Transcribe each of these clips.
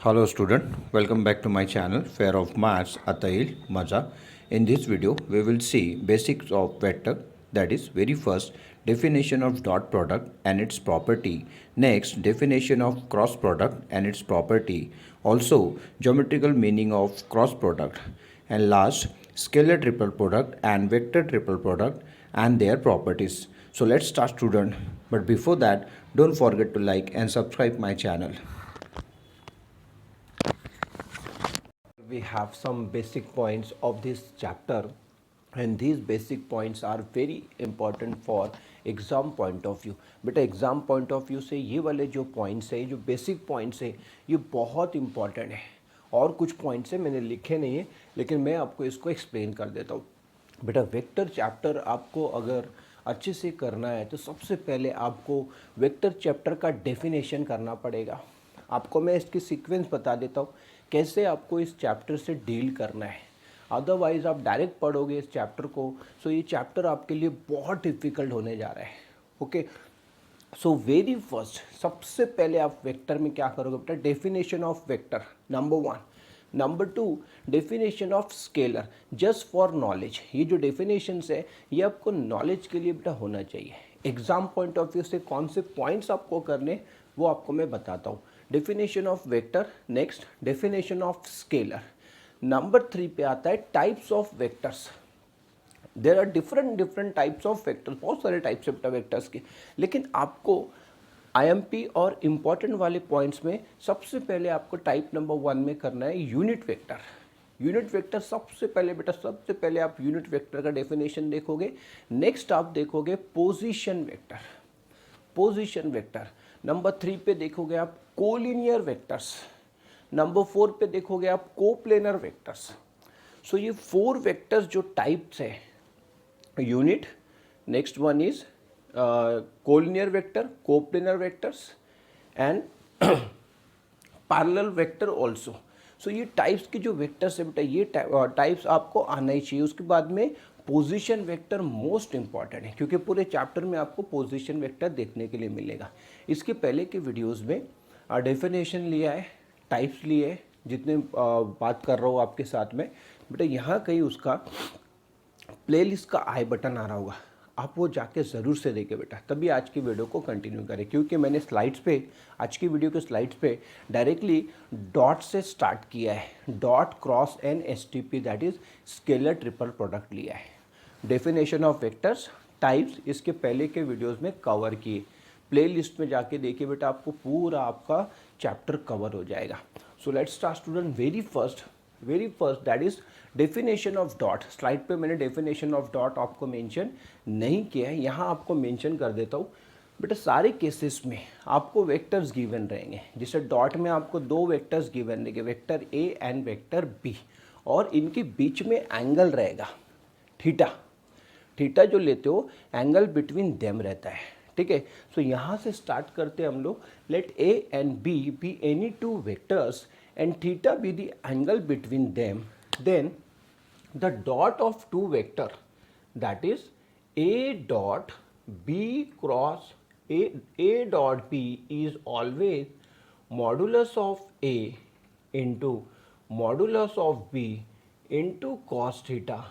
Hello student, welcome back to my channel Fair of Maths Atail Maza. In this video we will see basics of vector, that is very first definition of dot product and its property, next definition of cross product and its property, also geometrical meaning of cross product, and last scalar triple product and vector triple product and their properties. So let's start student, but before that don't forget to like and subscribe my channel. We have some basic points of this chapter, and these basic points are very important for exam point of view. बेटा exam point of view से ये वाले जो points है, जो basic points है, ये बहुत इंपॉर्टेंट है. और कुछ पॉइंट्स है मैंने लिखे नहीं है, लेकिन मैं आपको इसको एक्सप्लेन कर देता हूँ. बेटा वेक्टर चैप्टर आपको अगर अच्छे से करना है तो सबसे पहले आपको वेक्टर चैप्टर का डेफिनेशन करना पड़ेगा. आपको मैं इसकी सीक्वेंस बता देता हूँ कैसे आपको इस चैप्टर से डील करना है. अदरवाइज़ आप डायरेक्ट पढ़ोगे इस चैप्टर को, सो ये चैप्टर आपके लिए बहुत डिफ़िकल्ट होने जा रहा है. ओके, सो वेरी फर्स्ट सबसे पहले आप वेक्टर में क्या करोगे बेटा, definition of vector number 1. Number 2 definition of scalar, just for knowledge. ये जो डेफिनेशंस है ये आपको नॉलेज के लिए बेटा होना चाहिए. एग्जाम पॉइंट ऑफ व्यू से कौन से पॉइंट्स आपको करने वो आपको मैं बताता हूँ. Definition of vector, next definition of scalar. Number 3 पे आता है types of vectors. There are different types of vectors, बहुत सारे टाइप्स है वेक्टर्स के, लेकिन आपको आईएमपी और इम्पॉर्टेंट वाले पॉइंट्स में सबसे पहले आपको टाइप नंबर 1 में करना है यूनिट वेक्टर. यूनिट वेक्टर सबसे पहले बेटा, सबसे पहले आप यूनिट वेक्टर का डेफिनेशन देखोगे. नेक्स्ट आप देखोगे position vector. Position vector number 3 पे देखोगे आप कोलिनियर वेक्टर्स. नंबर 4 पे देखोगे आप कोप्लेनर वेक्टर्स. सो ये 4 वेक्टर्स जो टाइप्स है, unit, next one is collinear vector, coplanar vectors and parallel vector also. So ये टाइप्स के जो वेक्टर्स है बेटा, ये टाइप्स आपको आना ही चाहिए. उसके बाद में पोजीशन वेक्टर मोस्ट इंपॉर्टेंट है, क्योंकि पूरे चैप्टर में आपको पोजीशन वेक्टर देखने के लिए मिलेगा. इसके पहले के वीडियोस में डेफिनेशन लिया है, टाइप्स लिए है, जितने बात कर रहा हूँ आपके साथ में बेटा. यहाँ कहीं उसका प्लेलिस्ट का आई बटन आ रहा होगा, आप वो जाके ज़रूर से देखें बेटा, तभी आज की वीडियो को कंटिन्यू करें. क्योंकि मैंने स्लाइड्स पे, आज की वीडियो के स्लाइड्स पे डायरेक्टली डॉट से स्टार्ट किया है. Dot cross N S T P, that is scalar triple product लिया है. डेफिनेशन ऑफ वेक्टर्स, टाइप्स इसके पहले के वीडियोज़ में कवर किए. प्लेलिस्ट में जाके देखिए बेटा, आपको पूरा आपका चैप्टर कवर हो जाएगा. So let's start student. Very first that is definition of dot. Slide पे मैंने डेफिनेशन ऑफ डॉट आपको मेंशन नहीं किया है, यहाँ आपको मेंशन कर देता हूँ बेटा. सारे केसेस में आपको वेक्टर्स गिवन रहेंगे. जैसे डॉट में आपको 2 वेक्टर्स गिवन रहेंगे, vector A and vector B, और इनके बीच में एंगल रहेगा थीटा. थीटा जो लेते हो एंगल बिटवीन देम रहता है. ठीक है, सो यहाँ से स्टार्ट करते हैं हम लोग. Let A and B any 2 vectors and theta be the angle between them. Then the dot of 2 vector, that is A dot B cross A dot B is always modulus of A into modulus of B into cos theta,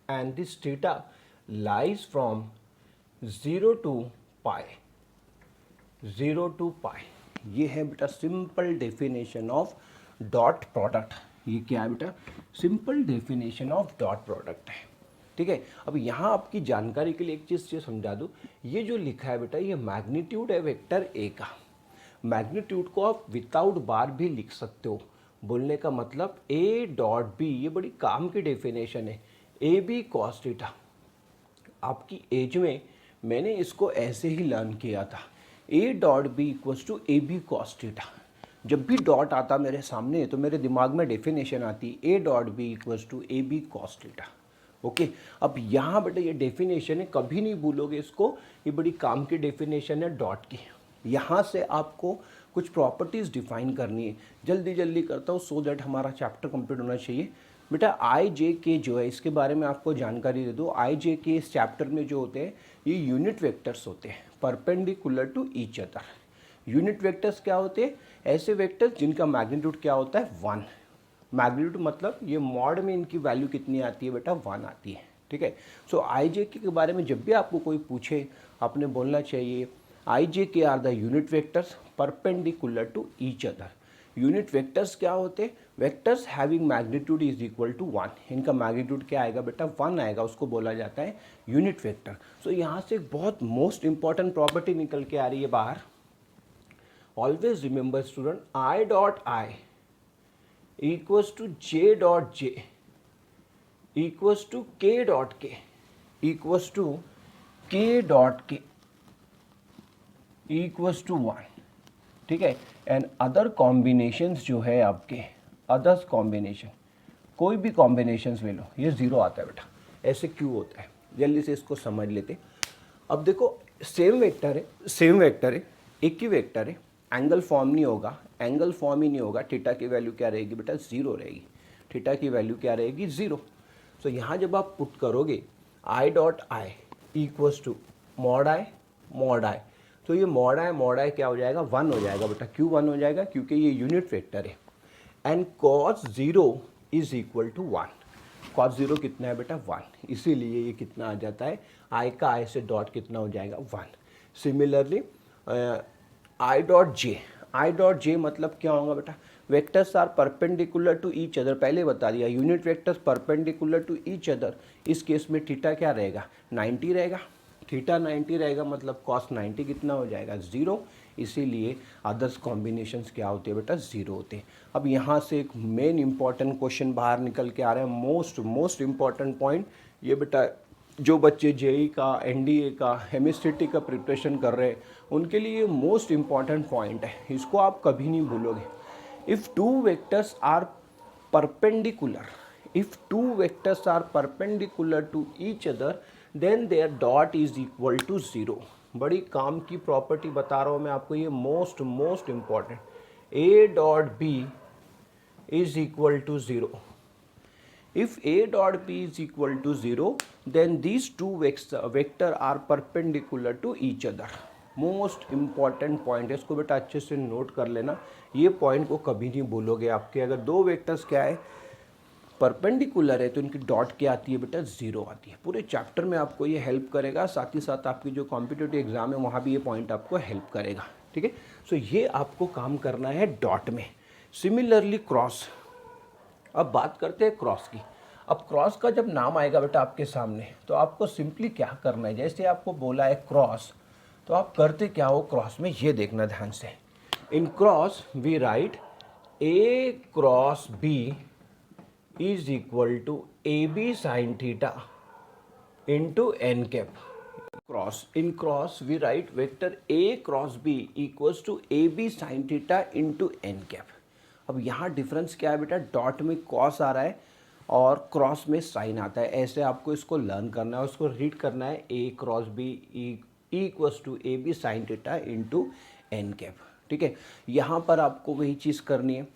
and this theta lies from 0 to pi. 0 to pi. ये है बेटा simple definition of dot product. ये क्या है बेटा, simple definition of dot product है. ठीक है, अब यहाँ आपकी जानकारी के लिए एक चीज़ समझा दूँ. ये जो लिखा है बेटा, ये मैग्नीट्यूड है वेक्टर ए का. मैग्नीट्यूड को आप विदाउट बार भी लिख सकते हो. बोलने का मतलब ए डॉट बी, ये बड़ी काम की डेफिनेशन है. ए बी कॉस थीटा, आपकी एज में मैंने इसको ऐसे ही लर्न किया था. A dot B equals to A B cos theta. जब भी डॉट आता मेरे सामने तो मेरे दिमाग में डेफिनेशन आती A dot B equals to A B cos theta. Okay, अब यहाँ बेटा ये डेफिनेशन है, कभी नहीं भूलोगे इसको, ये बड़ी काम की डेफिनेशन है डॉट की. यहाँ से आपको कुछ प्रॉपर्टीज़ डिफाइन करनी है. जल्दी करता हूँ सो दैट हमारा चैप्टर कंप्लीट होना चाहिए. बेटा आई जे के जो है, इसके बारे में आपको जानकारी दे दो. आई जे के इस चैप्टर में जो होते हैं ये यूनिट वेक्टर्स होते हैं, perpendicular to each other. Unit vectors क्या होते हैं? ऐसे वेक्टर्स जिनका मैग्नीट्यूड क्या होता है? 1। मैग्नीट्यूड मतलब ये मॉड में इनकी वैल्यू कितनी आती है बेटा? 1 आती है। ठीक है। सो आई जे के बारे में जब भी आपको कोई पूछे, आपने बोलना चाहिए I J K are the unit vectors perpendicular to each other. Unit vectors क्या होते हैं? Vectors having magnitude is equal to 1। इनका मैग्नीट्यूड क्या आएगा बेटा? 1 आएगा, उसको बोला जाता है यूनिट वेक्टर। सो यहाँ से एक बहुत मोस्ट इंपॉर्टेंट प्रॉपर्टी निकल के आ रही है बाहर। Always remember student, I dot I equals to j dot j equals to k dot k equals to k dot k equals to 1। ठीक है। एंड अदर कॉम्बिनेशंस जो है आपके, अदर्स कॉम्बिनेशन, कोई भी कॉम्बिनेशंस ले लो, ये ज़ीरो आता है बेटा। ऐसे क्यों होता है? जल्दी से इसको समझ लेते। अब देखो, सेम वेक्टर है, सेम वेक्टर है, एक ही वेक्टर है, एंगल फॉर्म नहीं होगा, एंगल फॉर्म ही नहीं होगा। थीटा की वैल्यू क्या रहेगी बेटा? 0 रहेगी। थीटा की वैल्यू क्या रहेगी? 0। सो यहाँ जब आप पुट करोगे I dot I equals to mod I, तो ये मॉड आई क्या हो जाएगा? 1 हो जाएगा बेटा। क्यों 1 हो जाएगा? क्योंकि ये यूनिट वेक्टर है। And cos 0 is equal to 1। Cos 0 कितना है बेटा? 1। इसीलिए ये कितना आ जाता है? आई का आई से डॉट कितना हो जाएगा? 1। सिमिलरली आई डॉट जे मतलब क्या होगा बेटा? Vectors are perpendicular to each other. पहले बता दिया, unit vectors perpendicular to each other. इस केस में थीटा क्या रहेगा? 90 रहेगा। थीटा 90 रहेगा मतलब कॉस 90 कितना हो जाएगा? 0। इसीलिए अदर्स कॉम्बिनेशंस क्या होते हैं बेटा? 0 होते हैं। अब यहाँ से एक मेन इंपॉर्टेंट क्वेश्चन बाहर निकल के आ रहा है, मोस्ट इंपॉर्टेंट पॉइंट। ये बेटा जो बच्चे जेई का, एनडीए का, एमएससीटी का प्रिपरेशन कर रहे हैं, उनके लिए मोस्ट इंपॉर्टेंट पॉइंट है, इसको आप कभी नहीं भूलोगे। If two vectors are perpendicular, if two vectors are perpendicular to each other, then their dot is equal to 0। बड़ी काम की प्रॉपर्टी बता रहा हूँ मैं आपको, ये most important. A dot B is equal to 0। If a dot b is equal to 0, then these two vector are perpendicular to each other। Most important point है, इसको बेटा अच्छे से नोट कर लेना। ये पॉइंट को कभी नहीं भूलोगे आपके। अगर दो वेक्टर्स क्या है? परपेंडिकुलर है, तो इनकी डॉट क्या आती है बेटा? 0 आती है। पूरे चैप्टर में आपको ये हेल्प करेगा, साथ ही साथ आपकी जो कॉम्पिटिटिव एग्जाम है वहाँ भी ये पॉइंट आपको हेल्प करेगा। ठीक है। सो ये आपको काम करना है डॉट में। सिमिलरली क्रॉस, अब बात करते हैं क्रॉस की। अब क्रॉस का जब नाम आएगा बेटा आपके सामने, तो आपको सिंपली क्या करना है? जैसे आपको बोला है क्रॉस, तो आप करते क्या हो क्रॉस में, ये देखना ध्यान से। In cross we write A cross B is equal to A B sine theta into N cap. Cross, in cross we write vector A cross B equals to A B sine theta into N cap. अब यहाँ difference क्या है बेटा? Dot में cos आ रहा है और cross में साइन आता है। ऐसे आपको इसको लर्न करना है, उसको रीड करना है। A cross B equals to A B sine theta into N cap. ठीक है। यहाँ पर आपको वही चीज़ करनी है।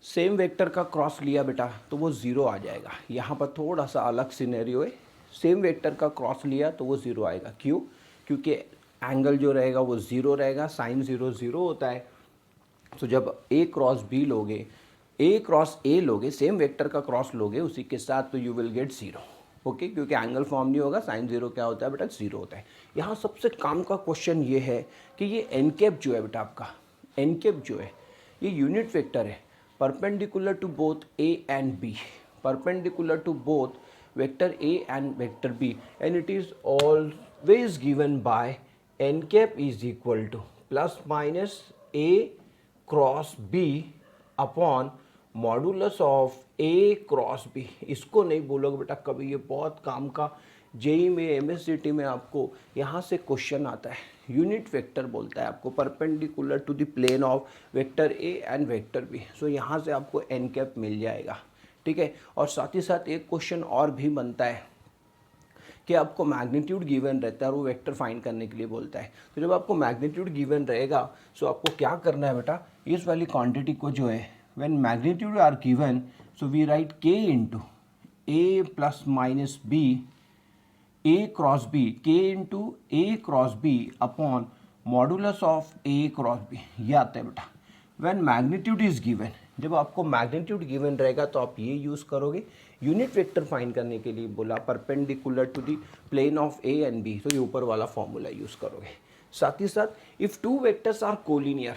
सेम वेक्टर का क्रॉस लिया बेटा तो वो 0 आ जाएगा। यहाँ पर थोड़ा सा अलग सिनेरियो है। सेम वेक्टर का क्रॉस लिया तो वो 0 आएगा। क्यों? क्योंकि एंगल जो रहेगा वो 0 रहेगा, साइन 0 0 होता है। तो जब ए क्रॉस बी लोगे, ए क्रॉस ए लोगे, सेम वेक्टर का क्रॉस लोगे उसी के साथ, तो यू विल गेट 0। ओके, क्योंकि एंगल फॉर्म नहीं होगा, साइन 0 क्या होता है बेटा? 0 होता है। यहाँ सबसे काम का क्वेश्चन ये है कि ये एन कैप जो है बेटा आपका, एन कैप जो है ये यूनिट वेक्टर है, perpendicular to both A and B, perpendicular to both vector A and vector B, and it is always given by N cap is equal to plus minus A cross B upon modulus of A cross B. इसको नहीं बोलोगे बेटा कभी, ये बहुत काम का। JEE में, एमएससीटी में आपको यहाँ से क्वेश्चन आता है। यूनिट वेक्टर बोलता है आपको perpendicular to the plane of vector A and vector B. So यहाँ से आपको एन कैप मिल जाएगा। ठीक है। और साथ ही साथ एक क्वेश्चन और भी बनता है कि आपको मैग्नीट्यूड गिवन रहता है और वो वेक्टर फाइंड करने के लिए बोलता है। तो जब आपको मैग्नीट्यूड गिवन रहेगा, सो आपको क्या करना है बेटा? इस वाली क्वांटिटी को जो है, when magnitude are given, so we write K into A plus minus B, A cross B, K into A cross B upon modulus of A cross B, ये आता है बेटा व्हेन मैग्नीट्यूड इज गिवन। जब आपको magnitude given रहेगा तो आप ये यूज़ करोगे। यूनिट वेक्टर फाइंड करने के लिए बोला perpendicular to the plane of A and B, तो ये ऊपर वाला फॉर्मूला यूज़ करोगे। साथ ही साथ if two vectors are collinear,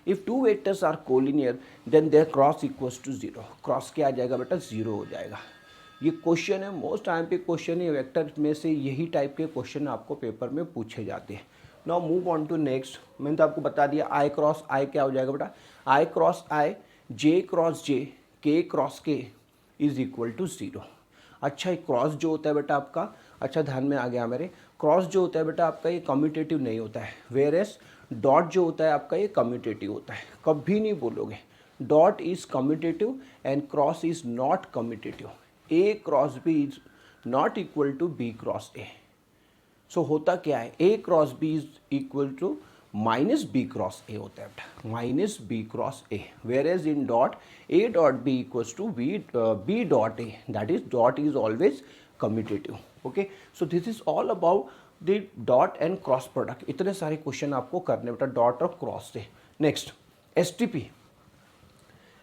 if two vectors are collinear then their cross equals to zero. Cross क्या आ जाएगा बेटा, जीरो हो जाएगा। ये क्वेश्चन है, मोस्ट टाइम पे क्वेश्चन है, वेक्टर में से यही टाइप के क्वेश्चन आपको पेपर में पूछे जाते हैं। Now move on to next. मैंने तो आपको बता दिया आई क्रॉस आई क्या हो जाएगा बेटा, आई क्रॉस आई, जे क्रॉस जे, के क्रॉस के इज इक्वल टू जीरो। अच्छा, क्रॉस जो होता है बेटा आपका, अच्छा ध्यान में आ गया मेरे, क्रॉस जो होता है बेटा आपका ये कम्यूटेटिव नहीं होता है, वेयर एज डॉट जो होता है आपका ये कम्यूटेटिव होता है। कभी नहीं बोलोगे dot is commutative and cross is not commutative. A cross B is not equal to B cross A. So होता क्या है, A cross B is equal to minus B cross A होता है बेटा, minus B cross A, whereas in dot A dot B equals to B dot A, that is dot is always commutative. Okay, so this is all about the dot and cross product. इतने सारे question आपको करने बेटा dot और cross से। Next STP.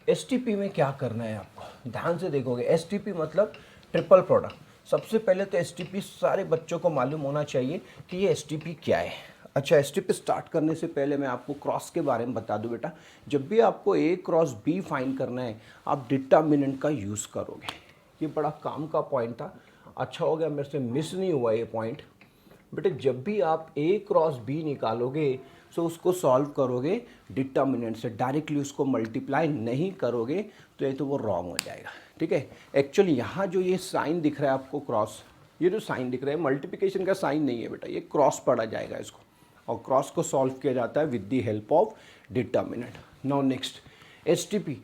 STP में क्या करना है आपको, ध्यान से देखोगे। एसटीपी मतलब ट्रिपल प्रोडक्ट। सबसे पहले तो एसटीपी सारे बच्चों को मालूम होना चाहिए कि ये एसटीपी क्या है। अच्छा, एसटीपी स्टार्ट करने से पहले मैं आपको क्रॉस के बारे में बता दूं बेटा। जब भी आपको ए क्रॉस बी फाइंड करना है आप डिटर्मिनेंट का यूज़ करोगे। ये बड़ा काम का पॉइंट था, अच्छा हो गया मेरे से मिस नहीं हुआ ये पॉइंट। बेटे जब भी आप ए क्रॉस बी निकालोगे सो उसको सॉल्व करोगे डिटर्मिनेंट से, डायरेक्टली उसको मल्टीप्लाई नहीं करोगे तो ये तो वो रॉन्ग हो जाएगा। ठीक है, एक्चुअली यहाँ जो ये साइन दिख रहा है आपको क्रॉस, ये जो साइन दिख रहा है मल्टीप्लिकेशन का साइन नहीं है बेटा, ये क्रॉस पढ़ा जाएगा इसको, और क्रॉस को सॉल्व किया जाता है with the help of determinant. Now next STP,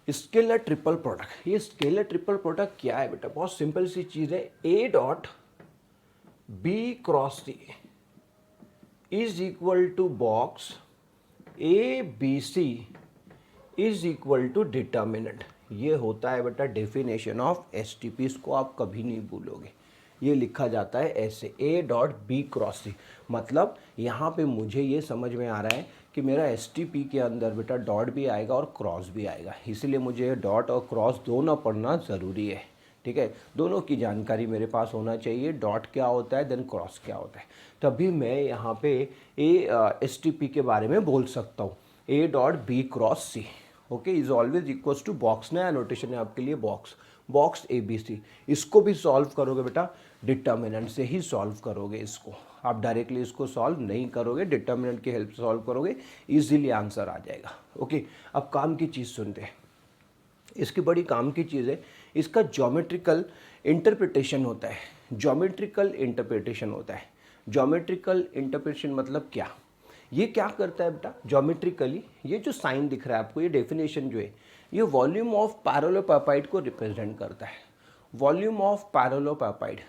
scalar triple product. ये स्केलर ट्रिपल प्रोडक्ट क्या है बेटा, बहुत सिंपल सी चीज़ है। A dot B cross C is equal to box A B C is equal to determinant. ये होता है बेटा डेफिनेशन ऑफ एसटीपी, इसको आप कभी नहीं भूलोगे। ये लिखा जाता है ऐसे, ए डॉट बी क्रॉस सी। मतलब यहाँ पे मुझे ये समझ में आ रहा है कि मेरा एसटीपी के अंदर बेटा डॉट भी आएगा और क्रॉस भी आएगा, इसलिए मुझे डॉट और क्रॉस दोनों पढ़ना ज़रूरी है। ठीक है, दोनों की जानकारी मेरे पास होना चाहिए, डॉट क्या होता है देन क्रॉस क्या होता है, तभी मैं यहाँ पे एसटीपी के बारे में बोल सकता हूँ। A dot B cross C okay is always equals to box, नया नोटेशन है आपके लिए, box box A B C. इसको भी सॉल्व करोगे बेटा डिटर्मिनेंट से ही सॉल्व करोगे, इसको आप डायरेक्टली इसको सॉल्व नहीं करोगे, डिटर्मिनेंट की हेल्प से सॉल्व करोगे, इजीली आंसर आ जाएगा। ओके, अब काम की चीज़ सुनते हैं। इसकी बड़ी काम की चीज़ है, इसका ज्योमेट्रिकल इंटरप्रिटेशन होता है। ज्योमेट्रिकल इंटरप्रिटेशन होता है। ज्योमेट्रिकल इंटरप्रिटेशन मतलब क्या, ये क्या करता है बेटा ज्योमेट्रिकली, ये जो साइन दिख रहा है आपको, ये डेफिनेशन जो है ये वॉल्यूम ऑफ पैरेललोपाइड को रिप्रेजेंट करता है। Volume of parallelepiped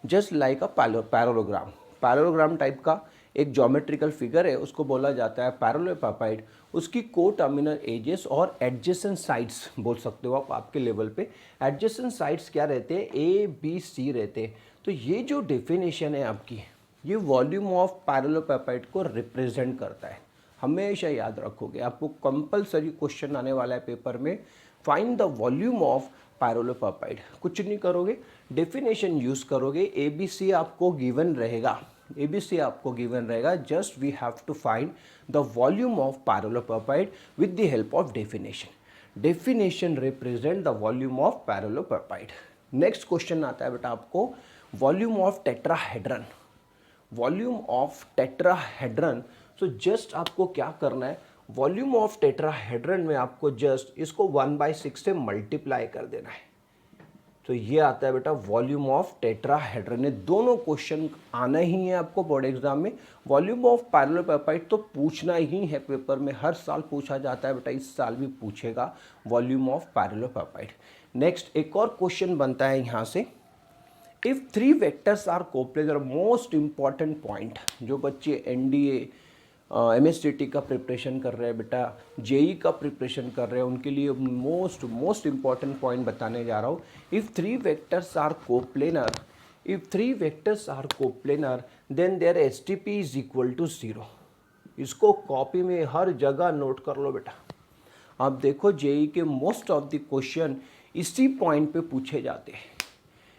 just like a parallelogram, parallelogram type का एक ज्योमेट्रिकल फिगर है, उसको बोला जाता है पैरेललोपाइड। उसकी को टर्मिनल एजेस और एडजेसेंट साइड्स बोल सकते हो आप आपके लेवल पे। एडजेसेंट साइड्स क्या रहते हैं, ए बी सी रहते हैं। तो ये जो डेफिनेशन है आपकी, ये वॉल्यूम ऑफ पैरेललोपाइड को रिप्रेजेंट करता है। हमेशा याद रखोगे, आपको कंपलसरी क्वेश्चन आने वाला है पेपर में, फाइंड द वॉल्यूम ऑफ पैरेललोपाइड। कुछ नहीं करोगे, डेफिनेशन यूज़ करोगे, ए बी सी आपको गिवन रहेगा, ABC आपको गिवन रहेगा, just we have to find the volume of parallelepiped with the help of definition. Definition represent the volume of parallelepiped. Next question आता है बेटा आपको volume of tetrahedron. Volume of tetrahedron, so just आपको क्या करना है, volume of tetrahedron में आपको जस्ट इसको 1/6 से मल्टीप्लाई कर देना है। तो ये आता है बेटा वॉल्यूम ऑफ टेट्राहेड्रन। ये दोनों क्वेश्चन आना ही है आपको बोर्ड एग्जाम में। वॉल्यूम ऑफ पैरेललोपाइड तो पूछना ही है पेपर में, हर साल पूछा जाता है बेटा, इस साल भी पूछेगा वॉल्यूम ऑफ पैरेललोपाइड। नेक्स्ट एक और क्वेश्चन बनता है यहाँ से, if 3 vectors are coplanar, most important point जो बच्चे एनडीए एमएसटीटी का प्रिपरेशन कर रहे हैं बेटा, जेई का प्रिपरेशन कर रहे हैं, उनके लिए मोस्ट इंपॉर्टेंट पॉइंट बताने जा रहा हूँ। If 3 vectors are coplanar if 3 vectors are coplanar then their STP is equal to 0। इसको कॉपी में हर जगह नोट कर लो बेटा। आप देखो जेई के मोस्ट ऑफ द क्वेश्चन इसी पॉइंट पे पूछे जाते हैं।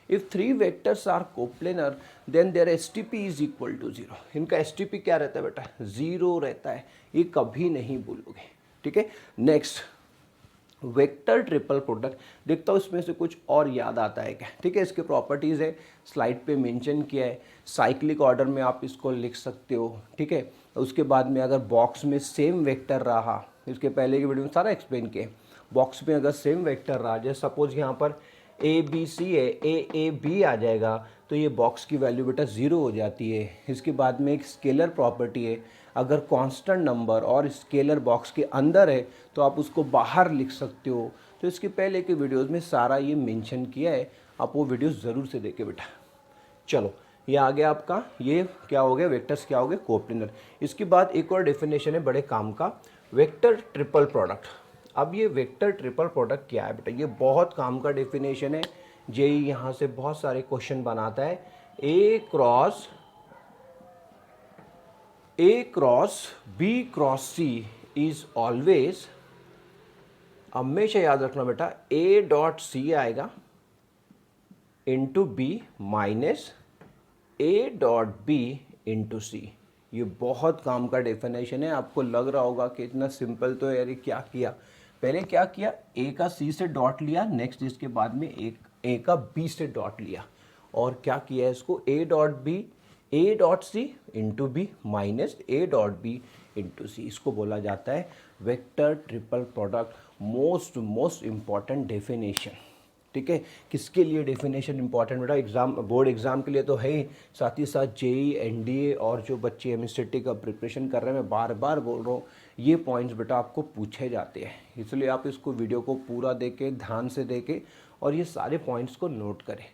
If 3 vectors are coplanar then their STP is equal to 0। इनका एसटीपी क्या रहता है बेटा? 0 रहता है, ये कभी नहीं भूलोगे। ठीक है, नेक्स्ट वेक्टर ट्रिपल प्रोडक्ट। देखता हूँ इसमें से कुछ और याद आता है क्या। ठीक है, इसके प्रॉपर्टीज़ है, स्लाइड पे मेंशन किया है। साइक्लिक ऑर्डर में आप इसको लिख सकते हो। ठीक है, उसके बाद में अगर बॉक्स में सेम वेक्टर रहा, इसके पहले की वीडियो में सारा एक्सप्लेन किया है, बॉक्स में अगर सेम वेक्टर रहा, जैसे सपोज यहाँ पर ए बी सी है, ए बी आ जाएगा, तो ये बॉक्स की वैल्यू बेटा 0 हो जाती है। इसके बाद में एक स्केलर प्रॉपर्टी है, अगर कांस्टेंट नंबर और स्केलर बॉक्स के अंदर है तो आप उसको बाहर लिख सकते हो। तो इसके पहले के वीडियोस में सारा ये मेंशन किया है, आप वो वीडियोस ज़रूर से देखें बेटा। चलो, ये आ गया आपका, ये क्या हो गया, वेक्टर्स क्या हो गए, कोप्लेनर। इसके बाद एक और डेफिनेशन है बड़े काम का, वेक्टर ट्रिपल प्रोडक्ट। अब ये वेक्टर ट्रिपल प्रोडक्ट क्या है बेटा? ये बहुत काम का डेफिनेशन है, जेई यहाँ से बहुत सारे क्वेश्चन बनाता है। A cross B cross C is always, हमेशा याद रखना बेटा, ए डॉट सी आएगा into B minus A dot B into C. ये बहुत काम का डेफिनेशन है। आपको लग रहा होगा कि इतना सिंपल तो यार, ये क्या किया, पहले क्या किया, ए का सी से डॉट लिया, नेक्स्ट इसके बाद में ए का बी से डॉट लिया, और क्या किया इसको, A dot C into B minus A dot B into C. इसको बोला जाता है vector triple product. Most important definition. ठीक है, किसके लिए डेफिनेशन इंपॉर्टेंट बेटा? एग्जाम, बोर्ड एग्जाम के लिए तो है ही, साथ ही साथ जेई, एनडीए और जो बच्चे एमएसटी का प्रिपरेशन कर रहे हैं, मैं बार बार बोल रहा हूँ, ये पॉइंट्स बेटा आपको पूछे जाते हैं। इसलिए आप इसको वीडियो को पूरा देखें, ध्यान से देखें और ये सारे पॉइंट्स को नोट करें।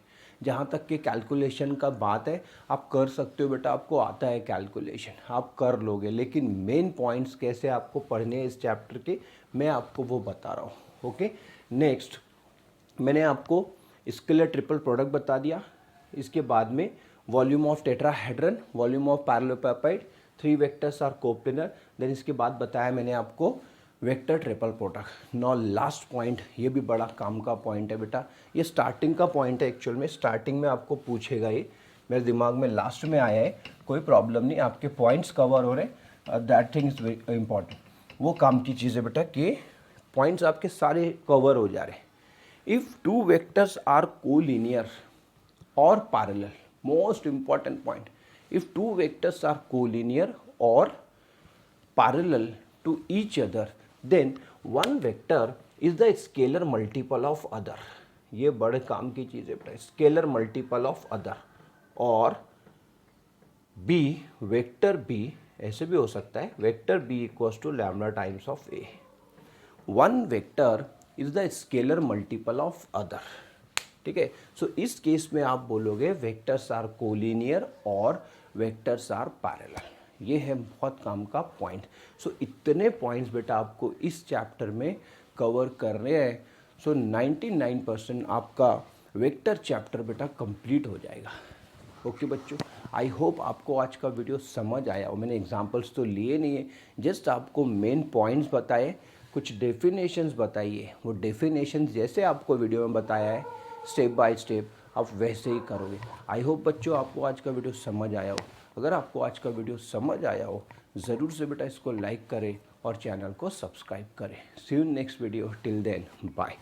जहाँ तक कि कैलकुलेशन का बात है, आप कर सकते हो बेटा, आपको आता है कैलकुलेशन, आप कर लोगे, लेकिन मेन पॉइंट्स कैसे आपको पढ़ने हैं इस चैप्टर के, मैं आपको वो बता रहा हूँ। ओके, नेक्स्ट मैंने आपको स्केलर ट्रिपल प्रोडक्ट बता दिया। इसके बाद में volume of tetrahedron, volume of parallelepiped, 3 vectors are coplanar. Then इसके बाद बताया मैंने आपको vector triple product. Now last point, ये भी बड़ा काम का पॉइंट है बेटा, ये स्टार्टिंग का पॉइंट है एक्चुअल में, स्टार्टिंग में आपको पूछेगा, ये मेरे दिमाग में लास्ट में आया है, कोई प्रॉब्लम नहीं, आपके पॉइंट्स कवर हो रहे, that thing is very important. वो काम की चीज़ है बेटा कि पॉइंट्स आपके सारे कवर हो जा रहे हैं। If 2 vectors are collinear or parallel, most important point, if 2 vectors are collinear or parallel to each other, then one vector is the scalar multiple of other. ये बड़े काम की चीज़ है बेटा, स्केलर मल्टीपल ऑफ अदर। और B, vector B ऐसे भी हो सकता है, vector B equals to lambda times of A. One vector is the scalar multiple of other. ठीक है, सो इस केस में आप बोलोगे वेक्टर्स आर कोलिनियर और वेक्टर्स आर पैरेलल। ये है बहुत काम का पॉइंट। सो इतने पॉइंट्स बेटा आपको इस चैप्टर में कवर करने हैं। सो 99% आपका वेक्टर चैप्टर बेटा कंप्लीट हो जाएगा। ओके बच्चों, आई होप आपको आज का वीडियो समझ आया और मैंने एग्जांपल्स तो लिए नहीं है, जस्ट आपको मेन पॉइंट्स बताए, कुछ डेफिनेशंस बताइए, वो डेफिनेशंस जैसे आपको वीडियो में बताया है स्टेप बाय स्टेप आप वैसे ही करोगे। आई होप बच्चों आपको आज का वीडियो समझ आया हो। अगर आपको आज का वीडियो समझ आया हो, ज़रूर से बेटा इसको लाइक करें और चैनल को सब्सक्राइब करें। See you next video, till then bye.